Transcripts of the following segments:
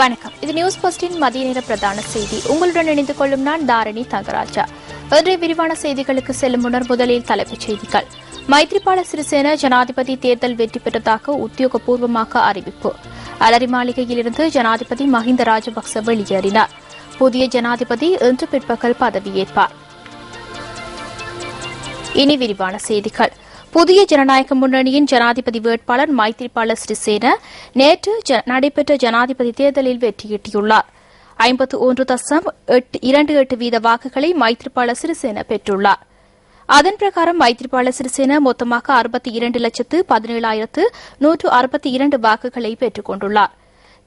வணக்கம். இது நியூஸ் போஸ்டின் மதிய நேர பிரதான செய்தி. உங்களுடன் இணைந்து கொள்ளும் நான் தாரணி தங்கராஜா. இன்றைய விரிவான செய்திகளுக்கு செல்லும் முன்னர் முதலில் தலைப்புச் செய்திகள். மைத்ரிபால சிறிசேன ஜனாதிபதி தேர்தல் வெற்றி பெற்றதாக உத்தியோகபூர்வமாக அறிவிப்பு. அலரி மாளிகையிலிருந்து ஜனாதிபதி மஹிந்த ராஜபக்ச வெளியேறினார். புதிய ஜனாதிபதி இன்று பிற்பகல் பதவியேற்பார். இனி விரிவான செய்திகள். புதிய ஜனநாயக முன்னணியின் ஜனாதிபதி வேட்பாளர் மைத்ரிபால சிறிசேன நேற்று நடைபெற்ற ஜனாதிபதி தேர்தலில் வெற்றியீட்டியுள்ளார். 51.28 வீத வாக்குகளை மைத்ரிபால சிறிசேன பெற்றுள்ளார். அதன் பிரகாரம் மைத்ரிபால சிறிசேன மொத்தமாக 62,17,162 வாக்குகளை பெற்றுக் கொண்டுள்ளார்.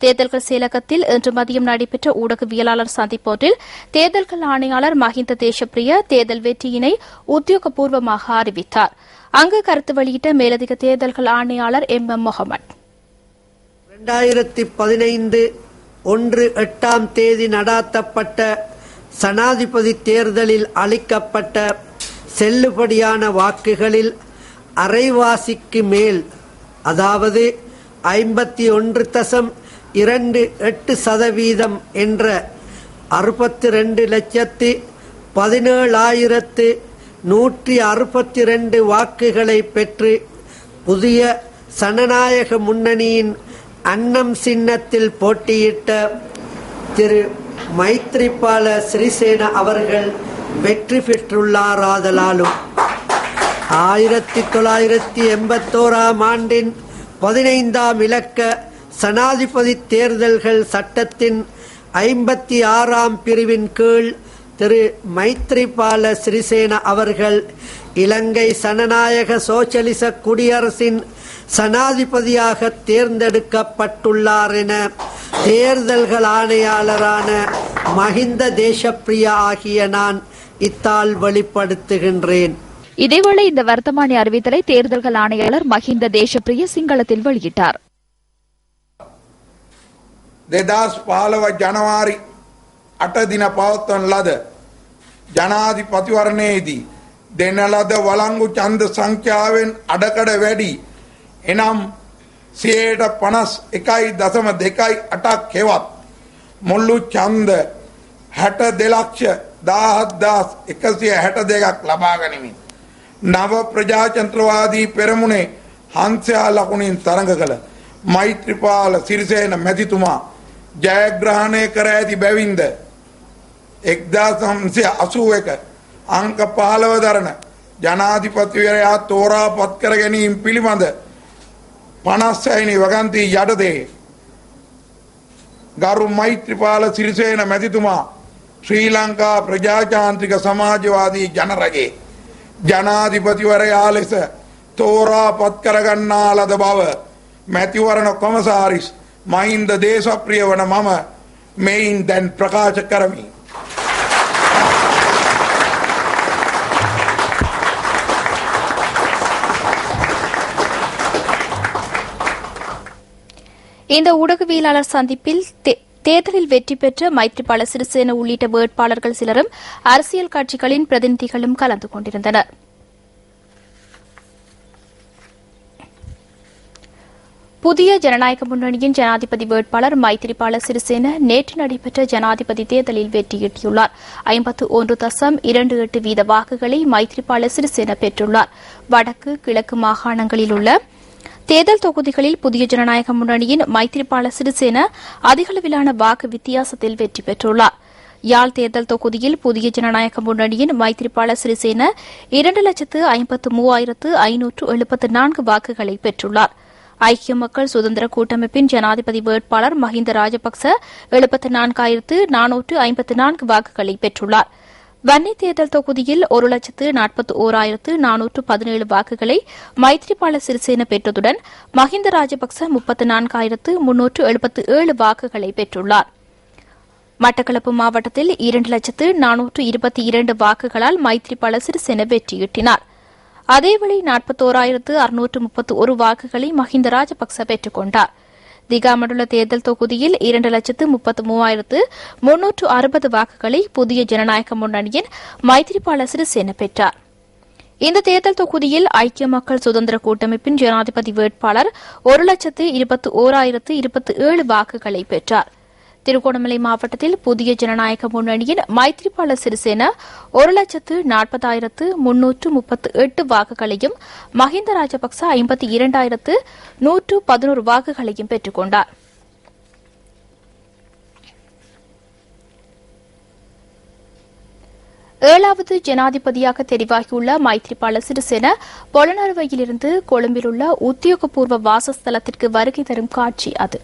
தேர்தல்கள் செயலகத்தில் இன்று மதியம் நடைபெற்ற ஊடகவியலாளர் சந்திப்பொன்றில் தேர்தல்கள் ஆணையாளர் மஹிந்த தேசப்பிரிய தேர்தல் வெற்றியினை உத்தியோகபூர்வமாக அறிவித்தார். அங்கு கருத்து வெளியிட்ட மேலதிக தேர்தல்கள் ஆணையாளர் MM முகமது, 2015 1/8 நடாத்தப்பட்ட ஜனாதிபதி தேர்தலில் அளிக்கப்பட்ட செல்லுபடியான வாக்குகளில் அரைவாசிக்கு மேல், அதாவது 51.28% என்ற 62,17,162 வாக்குகளை பெற்று புதிய ஜனநாயக முன்னணியின் அன்னம் சின்னத்தில் போட்டியிட்ட திரு மைத்ரிபால சிறிசேன அவர்கள் வெற்றி பெற்றுள்ளாராதலாலும் 1981 ஆண்டின் 15ஆம் இலக்க ஜனாதிபதி தேர்தல்கள் சட்டத்தின் 56ஆம் பிரிவின் கீழ் திரு மைத்ரிபால சிறிசேன அவர்கள் இலங்கை ஜனநாயக சோசலிச குடியரசின் ஜனாதிபதியாக தேர்ந்தெடுக்கப்பட்டுள்ளார் என தேர்தல்கள் ஆணையாளரான மஹிந்த தேசப்பிரியா ஆகிய நான் இத்தால் வெளிப்படுத்துகின்றேன். இதேவேளை இந்த வர்த்தமானி அறிவித்தலை தேர்தல்கள் ஆணையாளர் மஹிந்த தேசப்பிரிய சிங்களத்தில் வெளியிட்டார். 2015 ජනවාරි 8 දින පවත්වන ලද ජනාධිපතිවරණයේදී දෙන ලද වළංගු ඡන්ද සංඛ්‍යාවෙන් අඩකඩ වැඩි එනම් 51.2%ක් හෙවත් මුළු ඡන්ද 62,17,162ක් ලබා ගනිමින් නව ප්‍රජාතන්ත්‍රවාදී පෙරමුණේ හංසයා ලකුණින් තරඟ කළ මෛත්‍රීපාල සිරිසේන මැතිතුමා ජයග්‍රහණය කර ඇති බැවින්ද 1981 අංක 15 දරන ජනාධිපතිවරයා තෝරා පත් කර ගැනීම පිළිබඳ 56 වෙනි වගන්ති යටතේ ගරු මෛත්‍රීපාල සිරිසේන මැතිතුමා ශ්‍රී ලංකා ප්‍රජාතාන්ත්‍රික සමාජවාදී ජනරජයේ ජනාධිපතිවරයා ලෙස තෝරා පත් කරගන්නා ලද බව මැතිවරණ කොමසාරිස් මහින්ද දේශප්‍රිය වන මම මෙයින් දැන් ප්‍රකාශ කරමි. இந்த ஊடகவியலாளர் சந்திப்பில் தேர்தலில் வெற்றி பெற்ற மைத்ரிபால சிறிசேன உள்ளிட்ட வேட்பாளர்கள் சிலரும் அரசியல் கட்சிகளின் பிரதிநிதிகளும் கலந்து கொண்டிருந்தனர். புதிய ஜனநாயக முன்னணியின் ஜனாதிபதி வேட்பாளர் மைத்ரிபால சிறிசேன நேற்று நடைபெற்ற ஜனாதிபதி தேர்தலில் வெற்றியீட்டியுள்ளார். 51.28 வீத வாக்குகளை மைத்ரிபால சிறிசேன பெற்றுள்ளார். வடக்கு கிழக்கு மாகாணங்களில் உள்ள தேர்தல் தொகுதிகளில் புதிய ஜனநாயக முன்னணியின் மைத்ரிபால சிறிசேன அதிகளவிலான வாக்கு வித்தியாசத்தில் வெற்றி பெற்றுள்ளார். யாழ் தேர்தல் தொகுதியில் புதிய ஜனநாயக முன்னணியின் மைத்ரிபால சிறிசேன 2,53,574 வாக்குகளை பெற்றுள்ளார். ஐக்கிய மக்கள் சுதந்திர கூட்டமைப்பின் ஜனாதிபதி வேட்பாளர் மஹிந்த ராஜபக்ச 74,454 வாக்குகளை பெற்றுள்ளார். வன்னி தேர்தல் தொகுதியில் 1,41,417 வாக்குகளை மைத்ரிபால சிறிசேன பெற்றதுடன் மஹிந்த ராஜபக்ச 34,377 வாக்குகளை பெற்றுள்ளார். மட்டக்களப்பு மாவட்டத்தில் 2,422 வாக்குகளால் மைத்ரிபால சிறிசேன வெற்றியீட்டினார். அதேவேளை 41,631 வாக்குகளை மஹிந்த ராஜபக்ச பெற்றுக் கொண்டார். திகாமடுள்ள தேர்தல் தொகுதியில் 2,33,360 வாக்குகளை புதிய ஜனநாயக முன்னணியின் மைத்ரிபால சிறிசேன பெற்றார். இந்த தேர்தல் தொகுதியில் ஐக்கிய மக்கள் சுதந்திர கூட்டமைப்பின் ஜனாதிபதி வேட்பாளர் 1,21,027 வாக்குகளை பெற்றார். திருகோணமலை மாவட்டத்தில் புதிய ஜனநாயக முன்னணியின் மைத்ரிபால சிறிசேன 1,40,338 வாக்குகளையும் மஹிந்த ராஜபக்ச 52,111 வாக்குகளையும் பெற்றுக் கொண்டார். ஏழாவது ஜனாதிபதியாக தெரிவாகியுள்ள மைத்ரிபால சிறிசேன பொலனறுவையிலிருந்து கொழும்பில் உள்ள உத்தியோகபூர்வ வாசஸ்தலத்திற்கு வருகை தரும் காட்சி அது.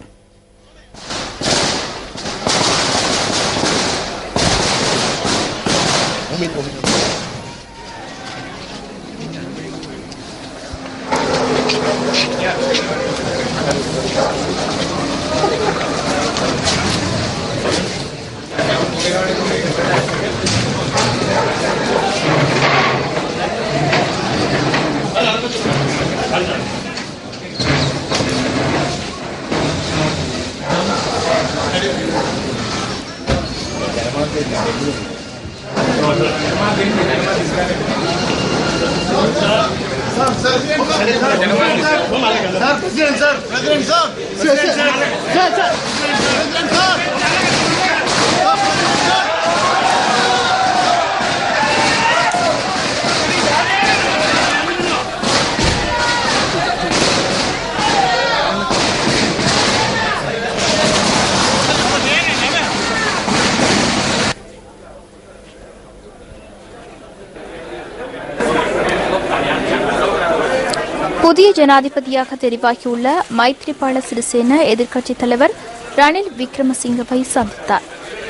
புதிய ஜனாதிபதியாக தெரிவாகியுள்ள மைத்ரிபால சிறிசேன எதிர்க்கட்சித் தலைவர் ரணில் விக்ரமசிங்கவை சந்தித்தார்.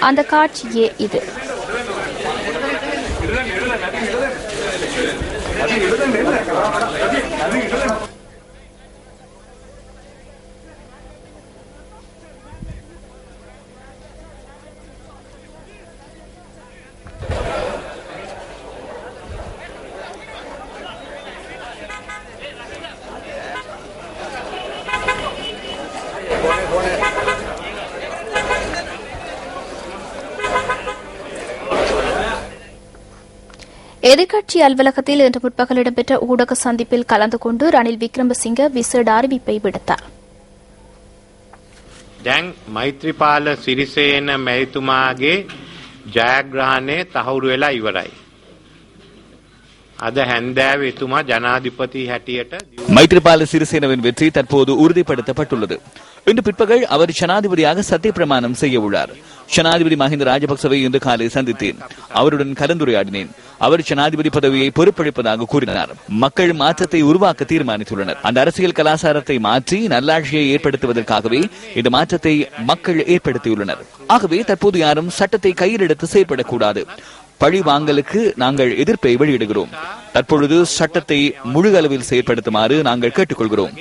அந்த காட்சியே இது. எதிர்க்கட்சி அலுவலகத்தில் இன்று முற்பகல் இடம்பெற்ற ஊடக சந்திப்பில் கலந்து கொண்டு ரணில் விக்ரமசிங்க விசேட அறிவிப்பை விடுத்தார். දැන් මෛත්‍රීපාල සිරිසේන මැතිතුමාගේ ජයග්‍රහණය තහවුරු වෙලා ඉවරයි. අද හැන්දෑවේ එතුමා ජනාධිපති හැටියට மைத்ரிபால சிறிசேனவின் வெற்றி தற்போது உறுதிப்படுத்தப்பட்டுள்ளது. இன்று பிற்பகல் அவர் ஜனாதிபதியாக சத்திய பிரமாணம் செய்ய உள்ளார். ஜனாதிபதி மஹிந்த ராஜபக்சவை இன்று காலை சந்தித்தேன். அவருடன் கலந்துரையாடினேன். அவர் ஜனாதிபதி பதவியை பொறுப்பளிப்பதாக கூறினார். மக்கள் மாற்றத்தை உருவாக்க தீர்மானித்துள்ளனர். அந்த அரசியல் கலாச்சாரத்தை மாற்றி நல்லாட்சியை ஏற்படுத்துவதற்காகவே இந்த மாற்றத்தை மக்கள் ஏற்படுத்தியுள்ளனர். ஆகவே தற்போது யாரும் சட்டத்தை கையில் எடுத்து செயல்படக்கூடாது. பழி வாங்கலுக்கு நாங்கள் எதிர்ப்பை வெளியிடுகிறோம். தற்பொழுது சட்டத்தை முழு அளவில் செயற்படுத்துமாறு நாங்கள் கேட்டுக்கொள்கிறோம்.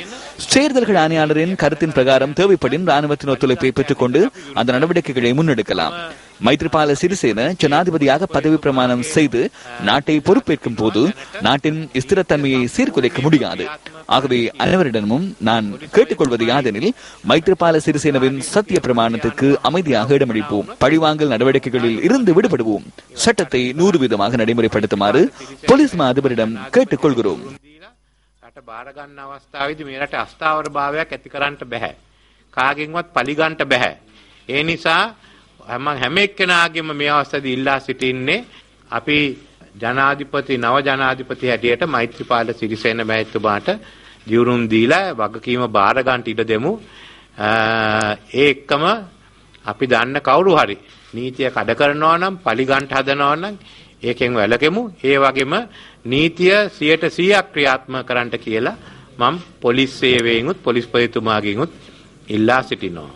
தேர்தல்கள் ஆணையாளரின் கருத்தின் பிரகாரம் தேவைப்படின் ராணுவத்தின் ஒத்துழைப்பை பெற்றுக் கொண்டு அந்த நடவடிக்கைகளை முன்னெடுக்கலாம். மைத்ரிபால சிறிசேன ஜனாதிபதியாக பதவி பிரமாணம் செய்து நாட்டை பொறுப்பேற்கும் போது நாட்டின் ஸ்திரத்தன்மையை சீர்குலைக்க முடியாது. ஆகவே அனைவரிடமும் நான் கேட்டுக்கொள்வது யாதெனில் மைத்ரிபால சிறிசேனவின் சத்திய பிரமாணத்துக்கு அமைதியாக இடமளிப்போம். பழிவாங்கல் நடவடிக்கைகளில் இருந்து விடுபடுவோம். சட்டத்தை 100% நடைமுறைப்படுத்துமாறு போலீஸ் மா அதிபரிடம் கேட்டுக்கொள்கிறோம். බාරගන්න අවස්ථාවේදී මේ රට අස්ථාවර භාවයක් ඇති කරන්න බෑ. කාගෙන්වත් පලිගන්න බෑ. ඒ නිසා හැම එක්කෙනාගේම මේ අවස්ථාවේදී ඉල්ලා සිටින්නේ අපි ජනාධිපති නව ජනාධිපති හැටියට මෛත්‍රීපාල සිරිසේන මැතිතුමාට දියුරුම් දීලා වගකීම බාර ගන්න ඉඩ දෙමු. ඒ එක්කම අපි දන්න කවුරු හරි නීතිය කඩ කරනවා නම් පලිගන්න හදනවා නම් ඒකෙන් වැළකෙමු. ඒ වගේම නීතිය 100% ක්‍රියාත්මක කරන්න කියලා මම පොලිස් සේවයෙන්ුත් පොලිස් පොලිතුමාගෙන්ුත් ඉල්ලා සිටිනවා.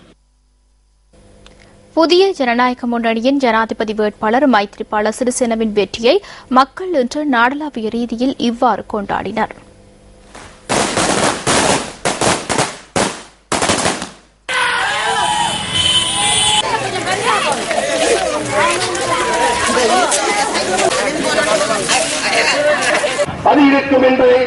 புதிய ஜனநாயக முன்னணியின் ஜனாதிபதி வேட்பாளர் மைத்ரிபால சிறிசேனவின் வெற்றியை மக்கள் இன்று நாடளாவிய ரீதியில் இவ்வாறு கொண்டாடினர். அது இருக்கும் என்பதை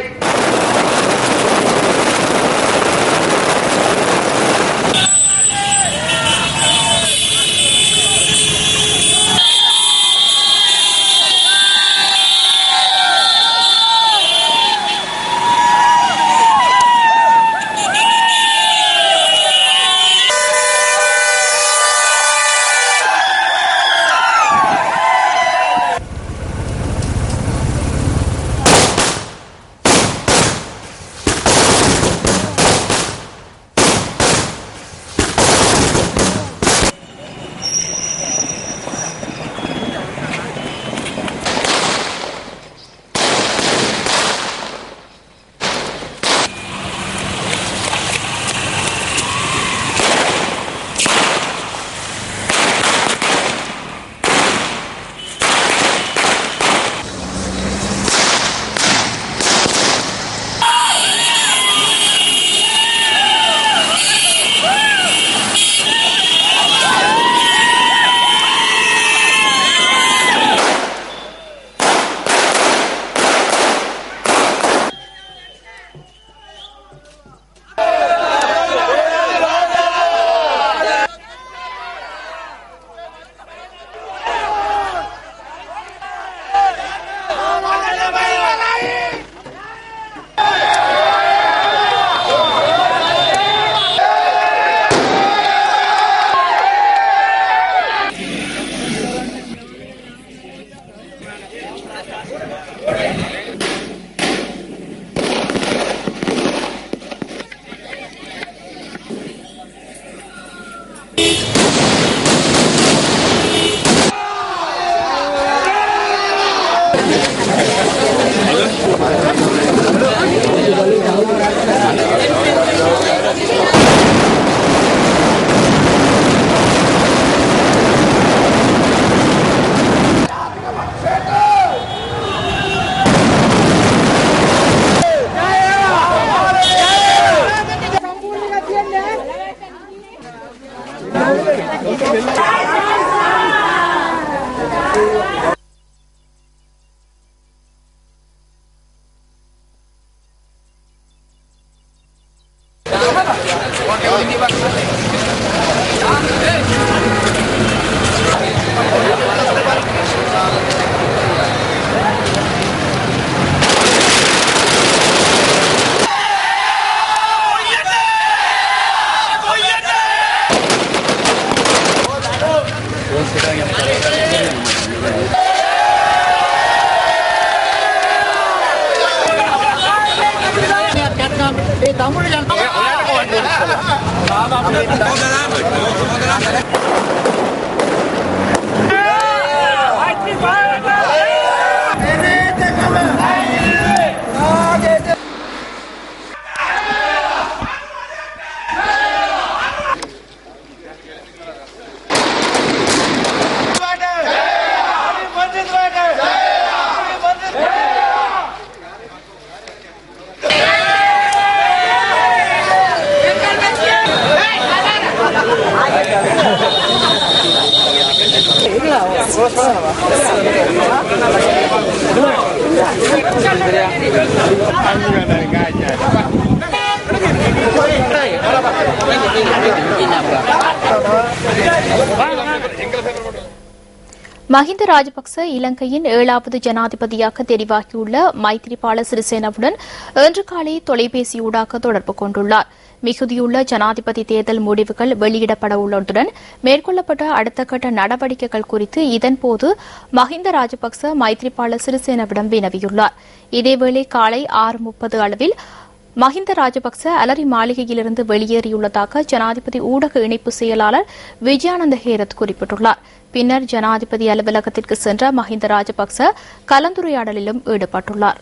மஹிந்த ராஜபக்ச இலங்கையின் 7வது ஜனாதிபதியாக தெரிவாகியுள்ள மைத்ரிபால சிறிசேனவுடன் இன்று காலை தொலைபேசியூடாக தொடர்பு கொண்டுள்ளார். மிகுதியுள்ள ஜனாதிபதி தேர்தல் முடிவுகள் வெளியிடப்பட உள்ளதுடன் மேற்கொள்ளப்பட்ட அடுத்த கட்ட நடவடிக்கைகள் குறித்து இதன்போது மஹிந்த ராஜபக்ச மைத்ரிபால சிறிசேனவிடம் வினவியுள்ளார். இதேவேளை காலை 6:30 அளவில் மஹிந்த ராஜபக்ச அலரி மாளிகையிலிருந்து வெளியேறியுள்ளதாக ஜனாதிபதி ஊடக இணைப்பு செயலாளர் விஜயானந்த ஹேரத் குறிப்பிட்டுள்ளார். பின்னர் ஜனாதிபதி அலுவலகத்திற்கு சென்ற மஹிந்த ராஜபக்ச கலந்துரையாடலிலும் ஈடுபட்டுள்ளார்.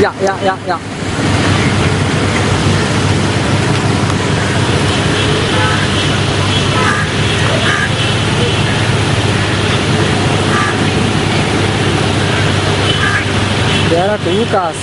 Ja. There are 2 cars.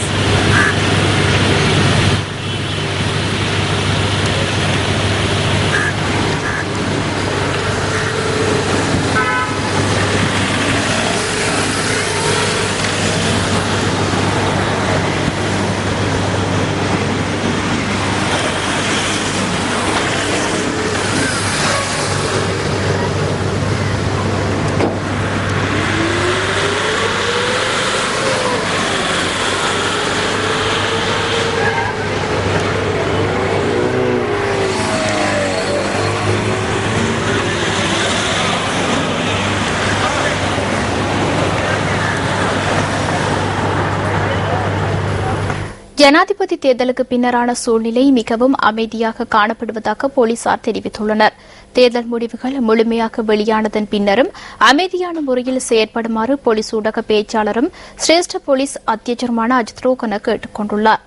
ஜனாதிபதி தேர்தலுக்கு பின்னரான சூழ்நிலை மிகவும் அமைதியாக காணப்படுவதாக போலீசார் தெரிவித்துள்ளனர். தேர்தல் முடிவுகள் முழுமையாக வெளியானதன் பின்னரும் அமைதியான முறையில் செயற்படுமாறு போலீஸ் ஊடக பேச்சாளரும் சிரேஷ்ட போலீஸ் அத்தியட்சருமான அஜித் ரோகன கேட்டுக் கொண்டுள்ளார்.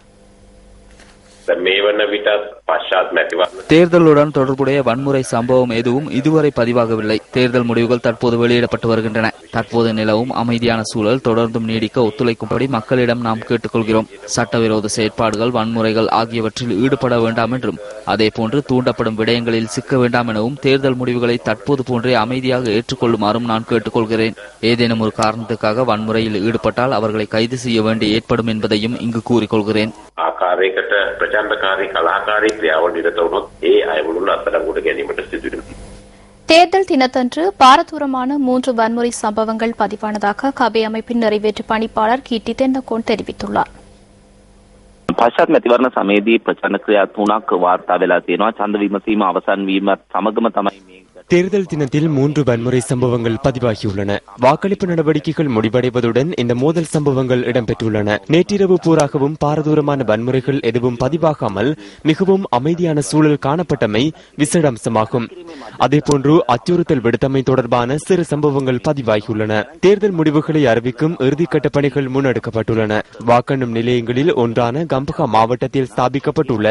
தேர்தலுடன் தொடர்புடைய வன்முறை சம்பவம் எதுவும் இதுவரை பதிவாகவில்லை. தேர்தல் முடிவுகள் தற்போது வெளியிடப்பட்டு வருகின்றன. தற்போது நிலவும் அமைதியான சூழல் தொடர்ந்தும் நீடிக்க ஒத்துழைக்கும்படி மக்களிடம் நாம் கேட்டுக்கொள்கிறோம். சட்டவிரோத செயற்பாடுகள், வன்முறைகள் ஆகியவற்றில் ஈடுபட வேண்டாம் என்றும், அதேபோன்று தூண்டப்படும் விடயங்களில் சிக்க வேண்டாம் எனவும் தேர்தல் முடிவுகளை தற்போது போன்றே அமைதியாக ஏற்றுக்கொள்ளுமாறும் நான் கேட்டுக்கொள்கிறேன். ஏதேனும் ஒரு காரணத்துக்காக வன்முறையில் ஈடுபட்டால் அவர்களை கைது செய்ய வேண்டி ஏற்படும் என்பதையும் இங்கு கூறிக்கொள்கிறேன். தேர்தல் தினத்தன்று பாரதூரமான 3 வன்முறை சம்பவங்கள் பதிவானதாக கபே அமைப்பின் நிறைவேற்று பணிப்பாளர் கீர்த்தி தென்னகோன் தெரிவித்துள்ளார். පශ්චාත් මැතිවරණ සමයේදී ප්‍රචණ්ඩ ක්‍රියා 3ක් වාර්තා වෙලා තියෙනවා. ඡන්ද විමසීම අවසන් වීමත් සමගම තමයි මේ தேர்தல் தினத்தில் 3 வன்முறை சம்பவங்கள் பதிவாகியுள்ளன. வாக்களிப்பு நடவடிக்கைகள் முடிவடைவதுடன் இந்த மோதல் சம்பவங்கள் இடம்பெற்றுள்ளன. நேற்றிரவு பூராகவும் பாரதூரமான வன்முறைகள் எதுவும் பதிவாகாமல் மிகவும் அமைதியான சூழல் காணப்பட்டமை விசேடம்சமாகும். அதேபோன்று அச்சுறுத்தல் விடுத்தமை தொடர்பான சிறு சம்பவங்கள் பதிவாகியுள்ளன. தேர்தல் முடிவுகளை அறிவிக்கும் இறுதிக்கட்ட பணிகள் முன்னெடுக்கப்பட்டுள்ளன. வாக்கெண்ணும் நிலையங்களில் ஒன்றான கம்பஹா மாவட்டத்தில் ஸ்தாபிக்கப்பட்டுள்ள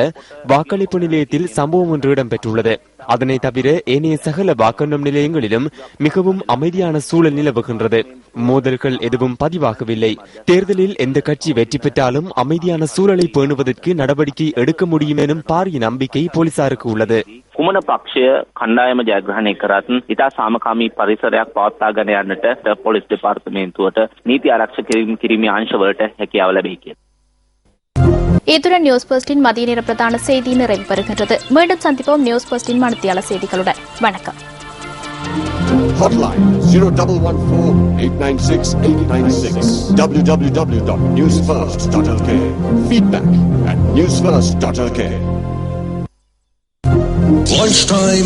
வாக்களிப்பு நிலையத்தில் சம்பவம் ஒன்று இடம்பெற்றுள்ளது. அதனை தவிர ஏனைய சகல வாக்கெண்ணும் நிலையங்களிலும் மிகவும் அமைதியான சூழல் நிலவுகின்றது. மோதல்கள் எதுவும் பதிவாகவில்லை. தேர்தலில் எந்த கட்சி வெற்றி பெற்றாலும் அமைதியான சூழலை பேணுவதற்கு நடவடிக்கை எடுக்க முடியும் எனும் பாரிய நம்பிக்கை போலீசாருக்கு உள்ளது. කුමන පක්ෂය කණ්ඩායම ජයග්‍රහණය කරත් ඉතා සාමකාමී පරිසරයක් පවත්වාගෙන යන්නට පොලිස් දෙපාර්තමේන්තුවට නීති ආරක්ෂක කිරීමේ අංශවලට හැකියාව ලැබෙයි කියලා. இத்துடன் நியூஸ் போஸ்டின் மதிய நேர பிரதான செய்தி நிறைவு பெறுகின்றது. மீண்டும் சந்திப்போம் நியூஸ் போஸ்டின் மணித்தியால செய்திகளுடன். வணக்கம். Hotline 0114-896-896 www.newsfirst.lk. Feedback at newsfirst.lk. Lunchtime